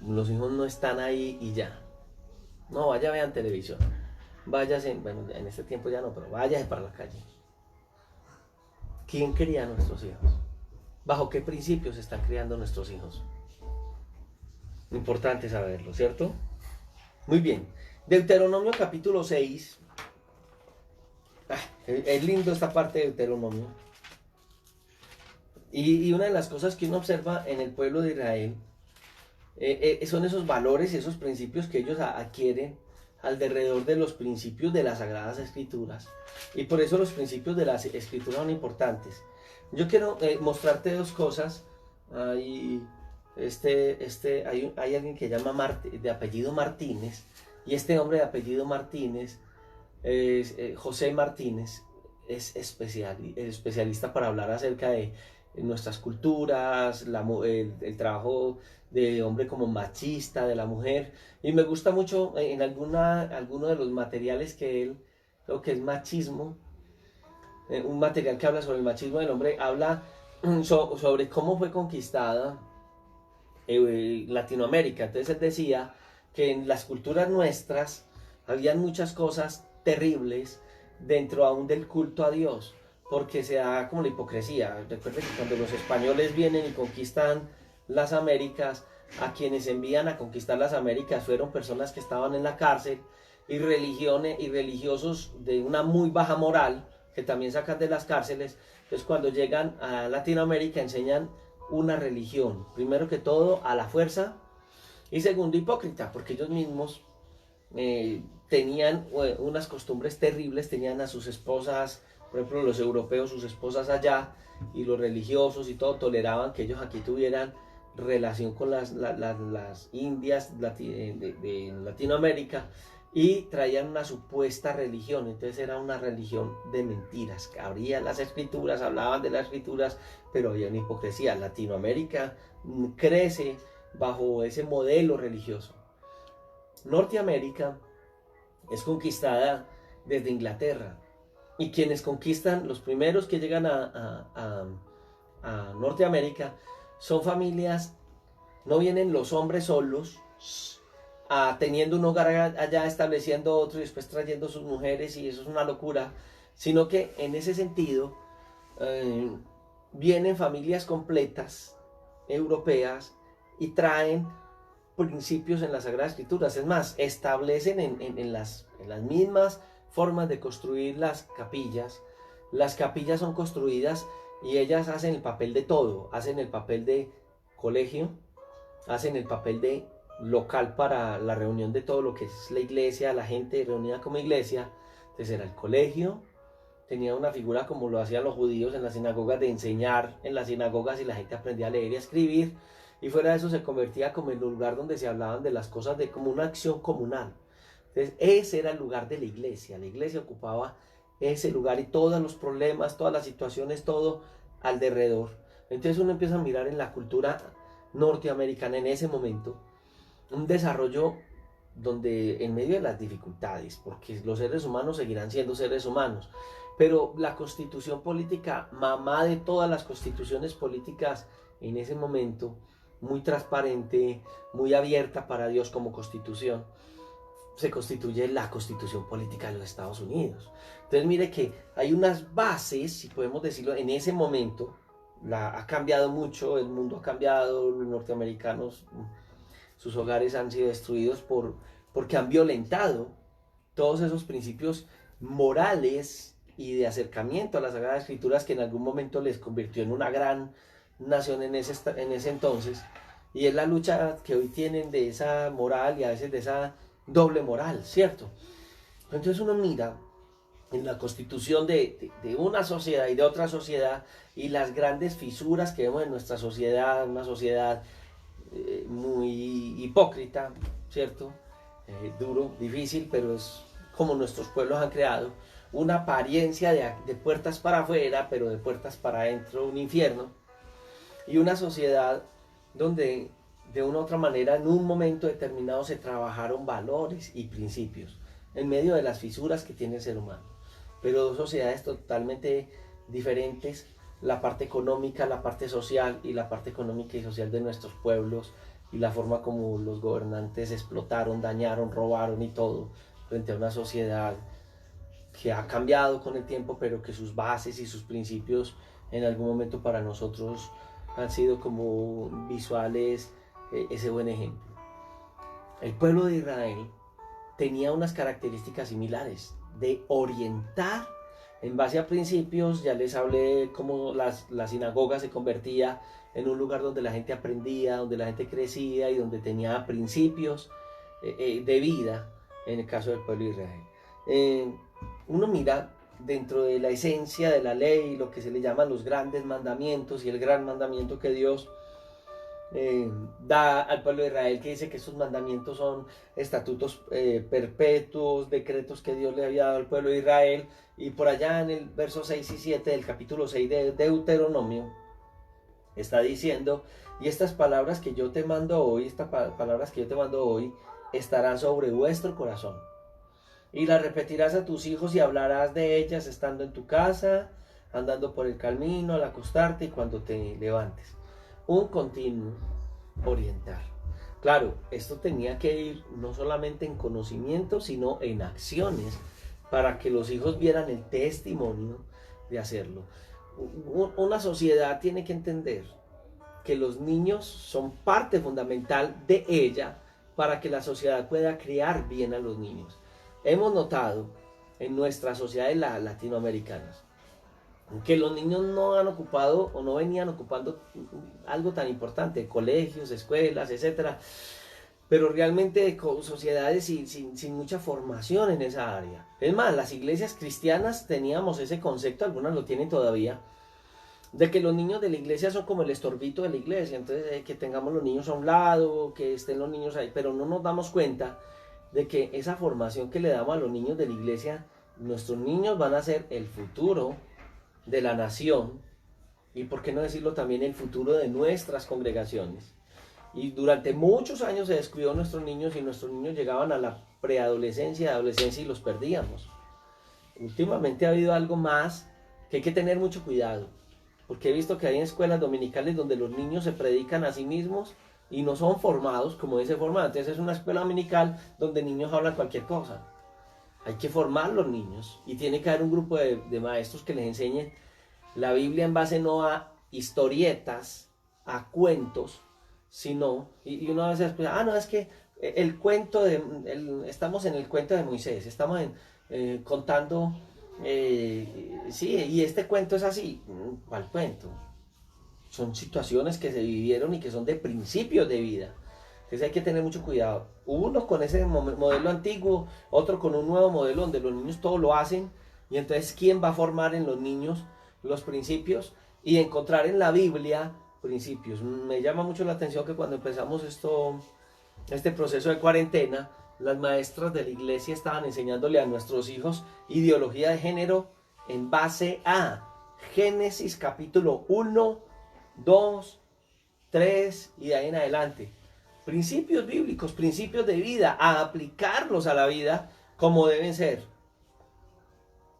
Los hijos no están ahí y ya. No, vaya, vean televisión. Váyase, bueno, en este tiempo ya no, pero váyase para la calle. ¿Quién cría a nuestros hijos? ¿Bajo qué principios se están criando nuestros hijos? Importante saberlo, ¿cierto? Muy bien. Deuteronomio capítulo 6. Es lindo esta parte de Deuteronomio. Y una de las cosas que uno observa en el pueblo de Israel son esos valores y esos principios que ellos adquieren alrededor de los principios de las Sagradas Escrituras. Y por eso los principios de las Escrituras son importantes. Yo quiero mostrarte dos cosas. Hay alguien que llama de apellido Martínez, y este hombre de apellido Martínez, José Martínez, es especialista para hablar acerca de nuestras culturas, el trabajo de hombre como machista de la mujer, y me gusta mucho en alguno de los materiales que él, creo que es machismo, un material que habla sobre el machismo del hombre, habla sobre cómo fue conquistada Latinoamérica. Entonces él decía que en las culturas nuestras habían muchas cosas terribles dentro aún del culto a Dios, porque se da como la hipocresía. Recuerden que cuando los españoles vienen y conquistan las Américas, a quienes envían a conquistar las Américas fueron personas que estaban en la cárcel, y religiosos de una muy baja moral, que también sacan de las cárceles. Entonces cuando llegan a Latinoamérica enseñan una religión, primero que todo a la fuerza, y segundo hipócrita, porque ellos mismos tenían unas costumbres terribles, tenían a sus esposas, por ejemplo los europeos, sus esposas allá, y los religiosos y todo toleraban que ellos aquí tuvieran relación con las indias de Latinoamérica, y traían una supuesta religión. Entonces era una religión de mentiras, que abrían las escrituras, hablaban de las escrituras, pero había una hipocresía. Latinoamérica crece bajo ese modelo religioso. Norteamérica es conquistada desde Inglaterra, y quienes conquistan, los primeros que llegan a Norteamérica, son familias. No vienen los hombres solos, teniendo un hogar allá, estableciendo otro y después trayendo sus mujeres, y eso es una locura, sino que en ese sentido vienen familias completas europeas y traen principios en las Sagradas Escrituras. Es más, establecen en las mismas formas de construir las capillas. Las capillas son construidas y ellas hacen el papel de todo. Hacen el papel de colegio, hacen el papel de local para la reunión de todo lo que es la iglesia, la gente reunida como iglesia. Entonces era el colegio, tenía una figura como lo hacían los judíos en las sinagogas, de enseñar en las sinagogas y la gente aprendía a leer y a escribir, y fuera de eso se convertía como en el lugar donde se hablaban de las cosas, de como una acción comunal. Entonces ese era el lugar de la iglesia ocupaba ese lugar y todos los problemas, todas las situaciones, todo alrededor. Entonces uno empieza a mirar en la cultura norteamericana en ese momento un desarrollo donde en medio de las dificultades, porque los seres humanos seguirán siendo seres humanos, pero la constitución política, mamá de todas las constituciones políticas en ese momento, muy transparente, muy abierta para Dios como constitución, se constituye la constitución política de los Estados Unidos. Entonces mire que hay unas bases, si podemos decirlo, en ese momento, ha cambiado mucho, el mundo ha cambiado, los norteamericanos, sus hogares han sido destruidos porque han violentado todos esos principios morales y de acercamiento a las Sagradas Escrituras que en algún momento les convirtió en una gran nación en ese entonces. Y es la lucha que hoy tienen de esa moral y a veces de esa doble moral, ¿cierto? Entonces uno mira en la constitución de una sociedad y de otra sociedad y las grandes fisuras que vemos en nuestra sociedad, una sociedad muy hipócrita, ¿cierto? Duro, difícil, pero es como nuestros pueblos han creado una apariencia de puertas para afuera, pero de puertas para adentro, un infierno, y una sociedad donde de una u otra manera en un momento determinado se trabajaron valores y principios en medio de las fisuras que tiene el ser humano, pero dos sociedades totalmente diferentes, la parte económica, la parte social, y la parte económica y social de nuestros pueblos y la forma como los gobernantes explotaron, dañaron, robaron y todo frente a una sociedad que ha cambiado con el tiempo, pero que sus bases y sus principios en algún momento para nosotros han sido como visuales, ese buen ejemplo. El pueblo de Israel tenía unas características similares de orientar en base a principios. Ya les hablé cómo la sinagoga se convertía en un lugar donde la gente aprendía, donde la gente crecía y donde tenía principios de vida, en el caso del pueblo de Israel. Uno mira dentro de la esencia de la ley, lo que se le llaman los grandes mandamientos, y el gran mandamiento que Dios da al pueblo de Israel, que dice que esos mandamientos son estatutos perpetuos, decretos que Dios le había dado al pueblo de Israel. Y por allá en el verso 6 y 7 del capítulo 6 de Deuteronomio está diciendo: y estas palabras que yo te mando hoy, estarán sobre vuestro corazón, y las repetirás a tus hijos y hablarás de ellas estando en tu casa, andando por el camino, al acostarte y cuando te levantes. Un continuo orientar. Claro, esto tenía que ir no solamente en conocimiento, sino en acciones, para que los hijos vieran el testimonio de hacerlo. Una sociedad tiene que entender que los niños son parte fundamental de ella para que la sociedad pueda criar bien a los niños. Hemos notado en nuestras sociedades latinoamericanas que los niños no han ocupado o no venían ocupando algo tan importante, colegios, escuelas, etcétera, pero realmente con sociedades sin mucha formación en esa área. Es más, las iglesias cristianas teníamos ese concepto, algunas lo tienen todavía, de que los niños de la iglesia son como el estorbito de la iglesia. Entonces que tengamos los niños a un lado, que estén los niños ahí, pero no nos damos cuenta de que esa formación que le damos a los niños de la iglesia, nuestros niños van a ser el futuro de la nación, y por qué no decirlo también el futuro de nuestras congregaciones. Y durante muchos años se descuidó a nuestros niños, y nuestros niños llegaban a la preadolescencia, adolescencia, y los perdíamos. Últimamente ha habido algo más que hay que tener mucho cuidado, porque he visto que hay escuelas dominicales donde los niños se predican a sí mismos y no son formados como ese formato. Entonces es una escuela dominical donde niños hablan cualquier cosa. Hay que formar los niños, y tiene que haber un grupo de maestros que les enseñen la Biblia en base no a historietas, a cuentos, sino, y uno a veces piensa, no, es que el cuento estamos en el cuento de Moisés, estamos contando, sí, y este cuento es así. ¿Cuál cuento? Son situaciones que se vivieron y que son de principios de vida. Entonces hay que tener mucho cuidado. Uno con ese modelo antiguo, otro con un nuevo modelo donde los niños todo lo hacen. Y entonces, ¿quién va a formar en los niños los principios? Y encontrar en la Biblia principios. Me llama mucho la atención que cuando empezamos este proceso de cuarentena, las maestras de la iglesia estaban enseñándole a nuestros hijos ideología de género en base a Génesis capítulo 1, 2, 3 y de ahí en adelante. Principios bíblicos, principios de vida, a aplicarlos a la vida como deben ser.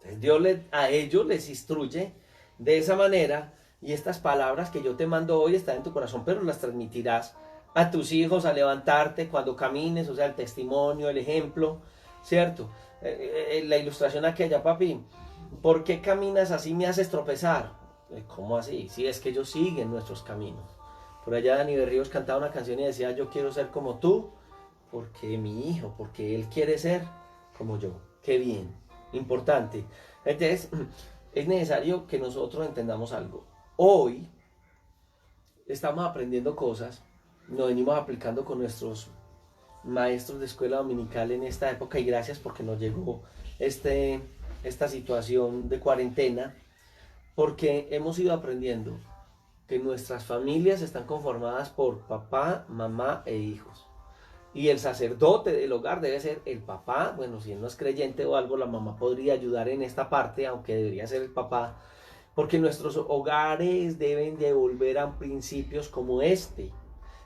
Entonces Dios a ellos les instruye de esa manera, y estas palabras que yo te mando hoy están en tu corazón, pero las transmitirás a tus hijos a levantarte cuando camines, o sea, el testimonio, el ejemplo, ¿cierto? La ilustración aquella, papi, ¿por qué caminas así, me haces tropezar? ¿Cómo así? Si es que ellos siguen nuestros caminos. Por allá Dani Berríos cantaba una canción y decía, yo quiero ser como tú, porque mi hijo, porque él quiere ser como yo. Qué bien, importante. Entonces, es necesario que nosotros entendamos algo. Hoy estamos aprendiendo cosas, nos venimos aplicando con nuestros maestros de escuela dominical en esta época, y gracias porque nos llegó esta situación de cuarentena, porque hemos ido aprendiendo que nuestras familias están conformadas por papá, mamá e hijos. Y el sacerdote del hogar debe ser el papá. Bueno, si él no es creyente o algo, la mamá podría ayudar en esta parte, aunque debería ser el papá, porque nuestros hogares deben de volver a principios como este.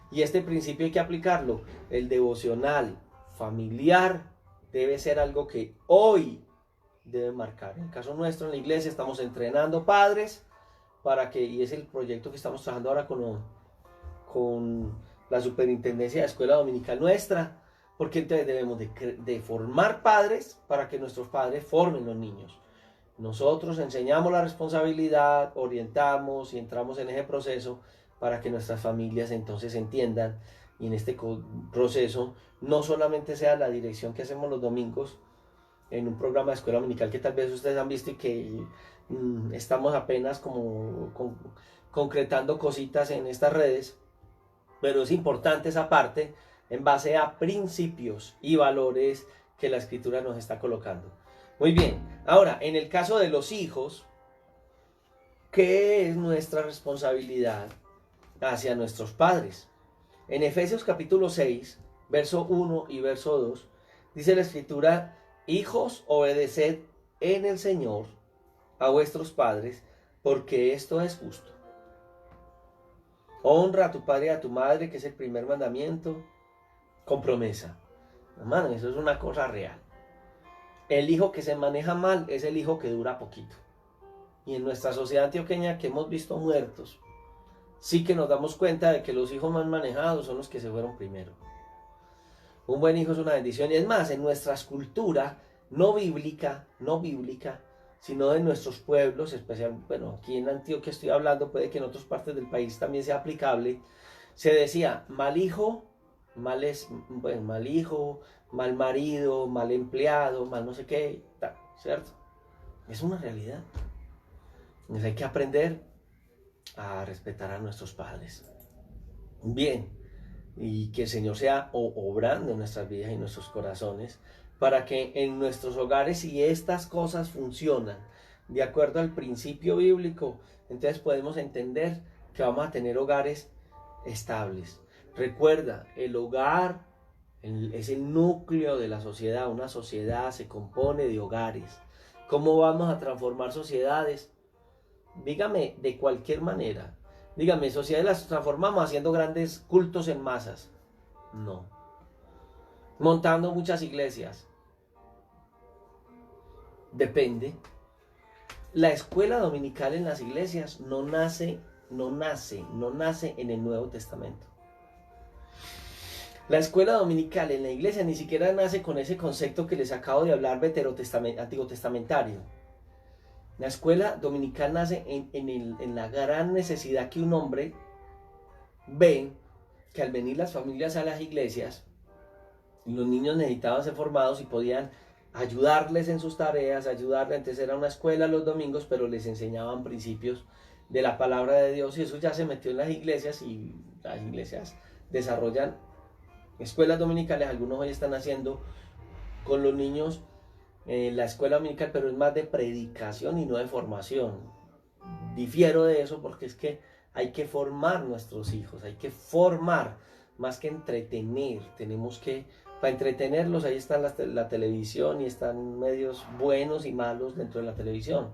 Y este principio hay que aplicarlo. El devocional familiar debe ser algo que hoy debe marcar. En el caso nuestro, en la iglesia, estamos entrenando padres para que, y es el proyecto que estamos trabajando ahora con la superintendencia de escuela dominical nuestra, porque entonces debemos de formar padres para que nuestros padres formen los niños. Nosotros enseñamos la responsabilidad, orientamos y entramos en ese proceso para que nuestras familias entonces entiendan, y en este proceso no solamente sea la dirección que hacemos los domingos en un programa de escuela dominical que tal vez ustedes han visto y que estamos apenas como concretando cositas en estas redes, pero es importante esa parte en base a principios y valores que la escritura nos está colocando. Muy bien, ahora en el caso de los hijos, ¿qué es nuestra responsabilidad hacia nuestros padres? En Efesios capítulo 6, verso 1 y verso 2, dice la escritura: hijos, obedeced en el Señor a vuestros padres, porque esto es justo. Honra a tu padre y a tu madre, que es el primer mandamiento, con promesa. Hermano, eso es una cosa real. El hijo que se maneja mal es el hijo que dura poquito. Y en nuestra sociedad antioqueña, que hemos visto muertos, sí que nos damos cuenta de que los hijos más manejados son los que se fueron primero. Un buen hijo es una bendición. Y es más, en nuestra cultura no bíblica, sino de nuestros pueblos, especialmente, bueno, aquí en Antioquia estoy hablando, puede que en otras partes del país también sea aplicable, se decía, mal hijo, mal hijo, mal marido, mal empleado, mal no sé qué, ¿cierto? Es una realidad. Entonces hay que aprender a respetar a nuestros padres. Bien, y que el Señor sea obrando en nuestras vidas y en nuestros corazones, para que en nuestros hogares, si estas cosas funcionan de acuerdo al principio bíblico, entonces podemos entender que vamos a tener hogares estables. Recuerda, el hogar es el núcleo de la sociedad. Una sociedad se compone de hogares. ¿Cómo vamos a transformar sociedades? Dígame, de cualquier manera. Dígame, sociedades las transformamos haciendo grandes cultos en masas. No. Montando muchas iglesias. Depende. La escuela dominical en las iglesias no nace en el Nuevo Testamento. La escuela dominical en la iglesia ni siquiera nace con ese concepto que les acabo de hablar, antiguo testamentario. La escuela dominical nace en la gran necesidad que un hombre ve que al venir las familias a las iglesias, los niños necesitaban ser formados y podían ayudarles en sus tareas, ayudarles. Entonces era una escuela los domingos, pero les enseñaban principios de la palabra de Dios, y eso ya se metió en las iglesias, y las iglesias desarrollan escuelas dominicales. Algunos hoy están haciendo con los niños la escuela dominical, pero es más de predicación y no de formación. Difiero de eso porque es que hay que formar nuestros hijos, hay que formar más que entretener. Tenemos que, para entretenerlos, ahí está la televisión, y están medios buenos y malos dentro de la televisión.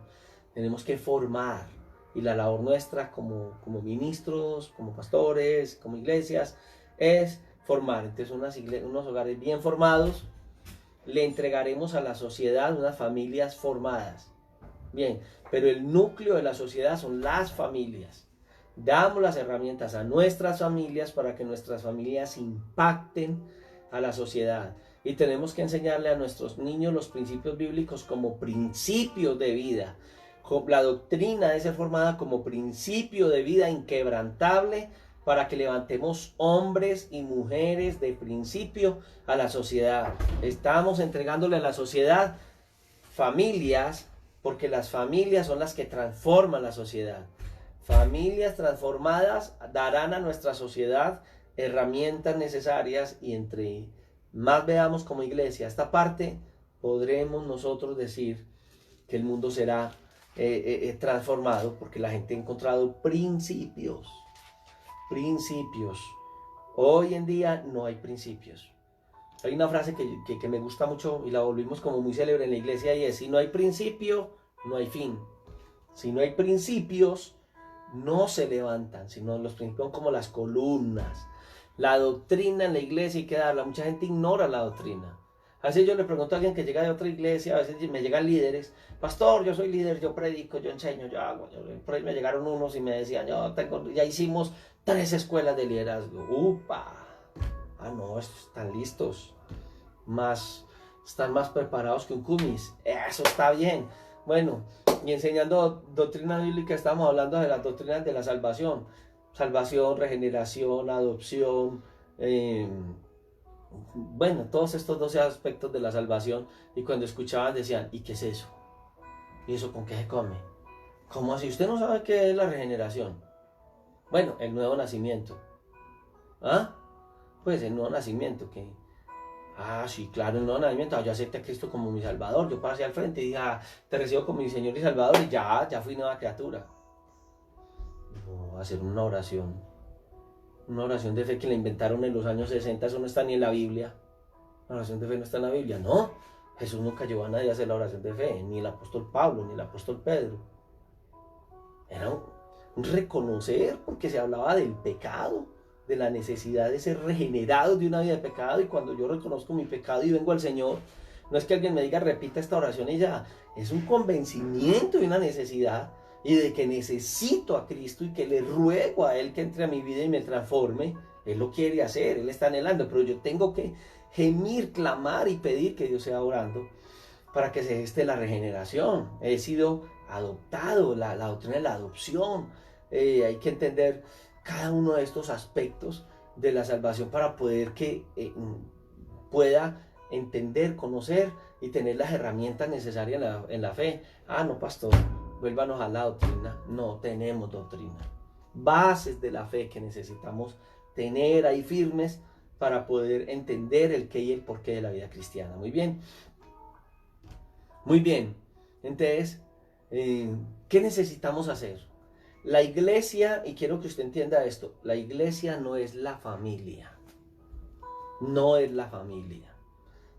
Tenemos que formar, y la labor nuestra como ministros, como pastores, como iglesias, es formar. Entonces unos hogares bien formados le entregaremos a la sociedad unas familias formadas. Bien, pero el núcleo de la sociedad son las familias. Damos las herramientas a nuestras familias para que nuestras familias impacten a la sociedad. Y tenemos que enseñarle a nuestros niños los principios bíblicos como principios de vida. La doctrina debe ser formada como principio de vida inquebrantable, para que levantemos hombres y mujeres de principio a la sociedad. Estamos entregándole a la sociedad familias, porque las familias son las que transforman la sociedad. Familias transformadas darán a nuestra sociedad herramientas necesarias, y entre más veamos como iglesia esta parte, podremos nosotros decir que el mundo será transformado, porque la gente ha encontrado principios. Hoy en día no hay principios. Hay una frase que me gusta mucho, y la volvimos como muy célebre en la iglesia, y es: si no hay principio, no hay fin. Si no hay principios, no se levantan, sino los principios son como las columnas. La doctrina en la iglesia hay que darla. Mucha gente ignora la doctrina. A veces yo le pregunto a alguien que llega de otra iglesia, a veces me llegan líderes: pastor, yo soy líder, yo predico, yo enseño, yo hago. Por ahí me llegaron unos y me decían: ya hicimos 3 escuelas de liderazgo. ¡Upa! Ah, no, estos están listos. Están más preparados que un cumis. Eso está bien. Bueno, y enseñando doctrina bíblica, estamos hablando de las doctrinas de la salvación. Salvación, regeneración, adopción, bueno, todos estos 12 aspectos de la salvación. Y cuando escuchaban decían: ¿y qué es eso? ¿Y eso con qué se come? ¿Cómo así? ¿Usted no sabe qué es la regeneración? Bueno, el nuevo nacimiento. ¿Ah? Pues el nuevo nacimiento, que... Ah, sí, claro, el nuevo nacimiento. Yo acepté a Cristo como mi Salvador. Yo pasé al frente y dije: te recibo como mi Señor y Salvador, y ya fui nueva criatura. No, hacer una oración de fe que la inventaron en los años 60, eso no está ni en la Biblia. La oración de fe no está en la Biblia, no. Jesús nunca llevó a nadie a hacer la oración de fe, ni el apóstol Pablo, ni el apóstol Pedro. Era un reconocer, porque se hablaba del pecado, de la necesidad de ser regenerados de una vida de pecado. Y cuando yo reconozco mi pecado y vengo al Señor, no es que alguien me diga: repita esta oración y ya. Es un convencimiento de una necesidad, y de que necesito a Cristo, y que le ruego a Él que entre a mi vida y me transforme. Él lo quiere hacer, Él está anhelando, pero yo tengo que gemir, clamar y pedir que Dios sea orando para que se geste la regeneración. He sido adoptado, la doctrina de la adopción. Hay que entender cada uno de estos aspectos de la salvación para poder que pueda entender, conocer y tener las herramientas necesarias en la fe. Ah, no, pastor, vuélvanos a la doctrina. No tenemos doctrina. Bases de la fe que necesitamos tener ahí firmes para poder entender el qué y el por qué de la vida cristiana. Muy bien. Muy bien. Entonces, ¿qué necesitamos hacer? La iglesia, y quiero que usted entienda esto, la iglesia no es la familia. No es la familia.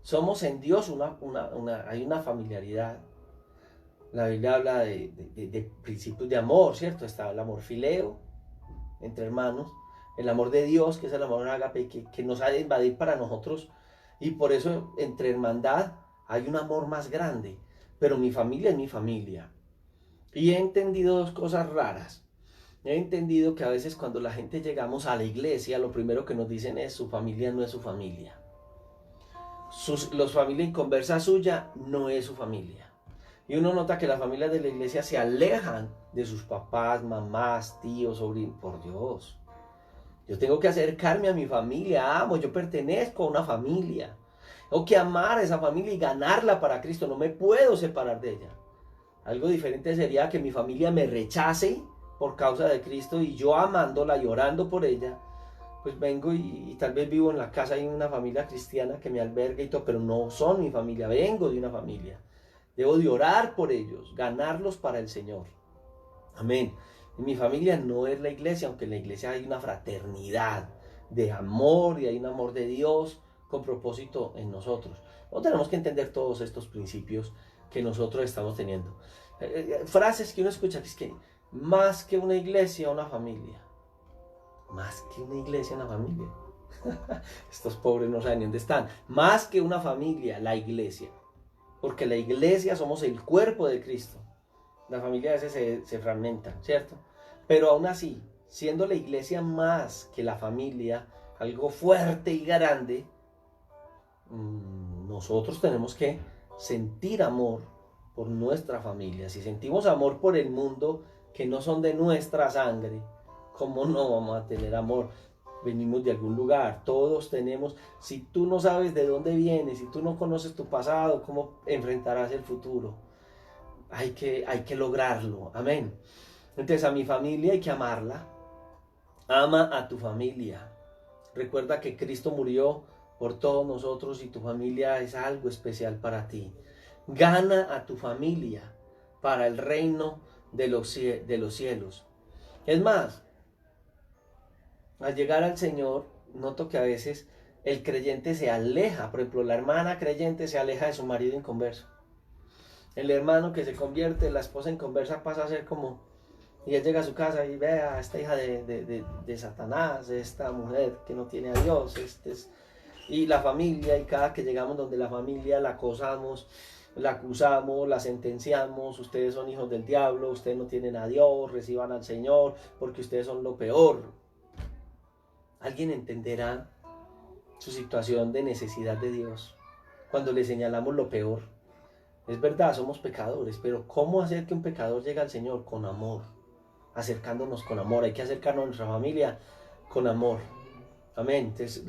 Somos en Dios hay una familiaridad. La Biblia habla de principios de amor, ¿cierto? Está el amor fileo, entre hermanos, el amor de Dios, que es el amor ágape, que nos ha de invadir para nosotros, y por eso entre hermandad hay un amor más grande. Pero mi familia es mi familia. Y he entendido 2 cosas raras. He entendido que a veces cuando la gente llegamos a la iglesia, lo primero que nos dicen es: su familia no es su familia. Los familia inconversa suya no es su familia. Y uno nota que las familias de la iglesia se alejan de sus papás, mamás, tíos, sobrinos. Por Dios, yo tengo que acercarme a mi familia, amo, yo pertenezco a una familia. Tengo que amar a esa familia y ganarla para Cristo, no me puedo separar de ella. Algo diferente sería que mi familia me rechace por causa de Cristo y yo amándola y orando por ella, pues vengo y tal vez vivo en la casa de una familia cristiana que me alberga y todo, pero no son mi familia, vengo de una familia. Debo de orar por ellos, ganarlos para el Señor. Amén. Y mi familia no es la iglesia, aunque en la iglesia hay una fraternidad de amor y hay un amor de Dios con propósito en nosotros. No tenemos que entender todos estos principios que nosotros estamos teniendo. Frases que uno escucha que es que más que una iglesia, una familia. Más que una iglesia, una familia. Estos pobres no saben ni dónde están. Más que una familia, la iglesia. Porque la iglesia somos el cuerpo de Cristo. La familia a veces se fragmenta, ¿cierto? Pero aún así, siendo la iglesia más que la familia, algo fuerte y grande, nosotros tenemos que sentir amor por nuestra familia. Si sentimos amor por el mundo que no son de nuestra sangre, ¿cómo no vamos a tener amor? Venimos de algún lugar, todos tenemos. Si tú no sabes de dónde vienes, si tú no conoces tu pasado, ¿cómo enfrentarás el futuro? Hay que lograrlo, amén. Entonces a mi familia hay que amarla. Ama a tu familia. Recuerda que Cristo murió por todos nosotros y tu familia es algo especial para ti. Gana a tu familia para el reino de los cielos. Es más, al llegar al Señor, noto que a veces el creyente se aleja. Por ejemplo, la hermana creyente se aleja de su marido inconverso. El hermano que se convierte, la esposa inconversa pasa a ser como... Y él llega a su casa y ve a esta hija de Satanás, esta mujer que no tiene a Dios. Y la familia, y cada que llegamos donde la familia la acosamos, la acusamos, la sentenciamos. Ustedes son hijos del diablo, ustedes no tienen a Dios, reciban al Señor, porque ustedes son lo peor. ¿Alguien entenderá su situación de necesidad de Dios cuando le señalamos lo peor? Es verdad, somos pecadores, pero ¿cómo hacer que un pecador llegue al Señor? Con amor, acercándonos con amor. Hay que acercarnos a nuestra familia con amor. Amén. Entonces,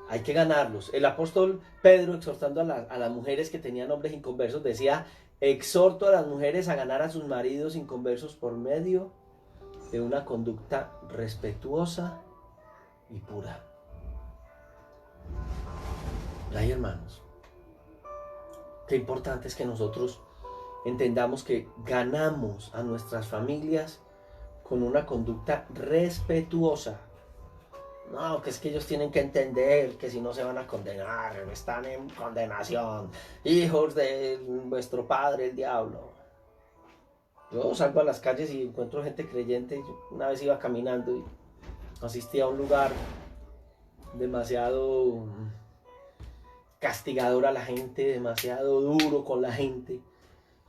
hay que ganarlos. El apóstol Pedro, exhortando a las mujeres que tenían hombres inconversos, decía: exhorto a las mujeres a ganar a sus maridos inconversos por medio de una conducta respetuosa y pura. Ay, hermanos, qué importante es que nosotros entendamos que ganamos a nuestras familias con una conducta respetuosa. No, que es que ellos tienen que entender que si no se van a condenar, están en condenación, hijos de vuestro padre el diablo. Yo salgo a las calles y encuentro gente creyente. Yo una vez iba caminando y asistí a un lugar demasiado castigador a la gente, demasiado duro con la gente.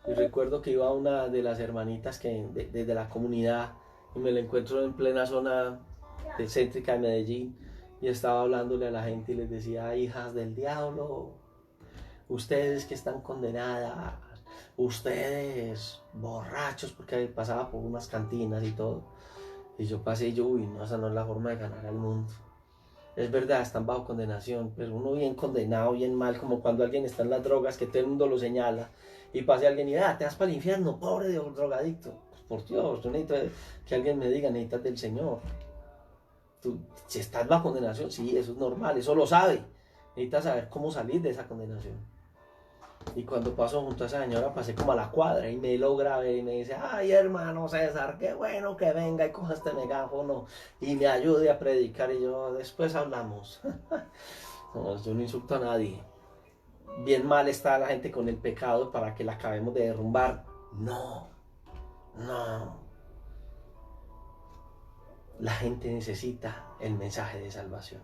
Y recuerdo que iba una de las hermanitas desde la comunidad y me la encuentro en plena zona céntrica de Medellín y estaba hablándole a la gente y les decía: hijas del diablo, ustedes que están condenadas, ustedes borrachos, porque pasaba por unas cantinas y todo. Y yo pasé y yo, uy, no, esa no es la forma de ganar al mundo. Es verdad, están bajo condenación, pero uno bien condenado, bien mal, como cuando alguien está en las drogas, que todo el mundo lo señala, y pase alguien y te vas para el infierno, pobre drogadicto. Pues por Dios, yo necesito que alguien me diga: necesitas del Señor. Tú, si estás bajo condenación, sí, eso es normal, eso lo sabe. Necesitas saber cómo salir de esa condenación. Y cuando paso junto a esa señora, pasé como a la cuadra y me logra ver y me dice: ay, hermano César, qué bueno que venga y coja este megáfono y me ayude a predicar. Y yo: después hablamos. No, yo no insulto a nadie. Bien mal está la gente con el pecado para que la acabemos de derrumbar. No, no. La gente necesita el mensaje de salvación.